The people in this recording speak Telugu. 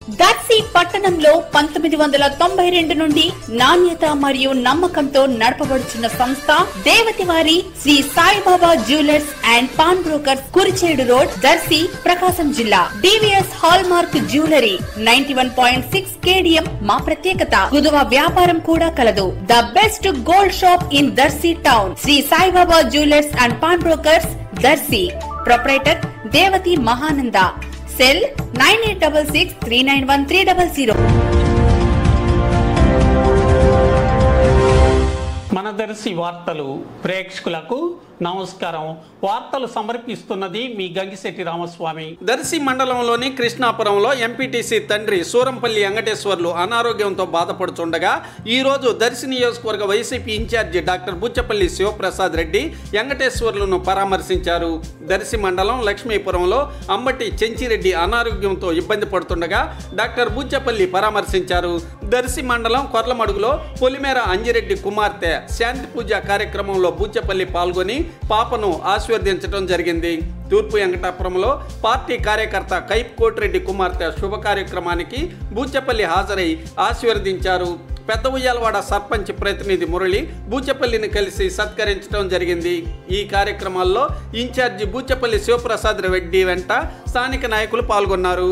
దర్శి పట్టణంలో 1992 నుండి నాణ్యత మరియు నమ్మకంతో నడపబడుచున్న సంస్థ దేవతివారి Shri Saibaba jewellers and pawn brokers Kurichedu road Darsi Prakasam జిల్లా DVS hallmark jewellery 91.6 KDM మా ప్రత్యేకత. కుదువ వ్యాపారం కూడా కలదు. The best gold shop in Darsi town Shri Saibaba jewellers and pawn brokers Darsi. Proprietor Devathi Mahananda. Cell 9866391300. మన దర్శి వార్తలు ప్రేక్షకులకు నమస్కారం. వార్తలు సమర్పిస్తున్నది మీ గంగిశెట్టి రామస్వామి. దర్శి మండలంలోని కృష్ణాపురంలో ఎంపీటీసీ తండ్రి సూరంపల్లి వెంకటేశ్వర్లు అనారోగ్యంతో బాధపడుతుండగా ఈ రోజు దర్శి నియోజకవర్గ YCP incharge doctor Buchepalli Sivaprasad Reddy వెంకటేశ్వర్లను పరామర్శించారు. దర్శి మండలం లక్ష్మీపురంలో అంబటి చెంచిరెడ్డి అనారోగ్యంతో ఇబ్బంది పడుతుండగా డాక్టర్ బుచ్చపల్లి పరామర్శించారు. దర్శి మండలం కొర్లమడుగులో పొలిమేర అంజిరెడ్డి కుమార్తె శాంతి పూజ కార్యక్రమంలో బుచ్చపల్లి పాల్గొని పాపను ఆశీర్వదించడం జరిగింది. తూర్పు వెంకటాపురంలో పార్టీ కార్యకర్త కైప్ కోటిరెడ్డి కుమార్తె శుభ కార్యక్రమానికి బూచపల్లి హాజరై ఆశీర్వదించారు. పెద్ద ఉయ్యాలవాడ సర్పంచ్ ప్రతినిధి మురళి బూచపల్లిని కలిసి సత్కరించడం జరిగింది. ఈ కార్యక్రమాల్లో ఇన్ఛార్జి బూచపల్లి శివప్రసాద్ రెడ్డి వెంట స్థానిక నాయకులు పాల్గొన్నారు.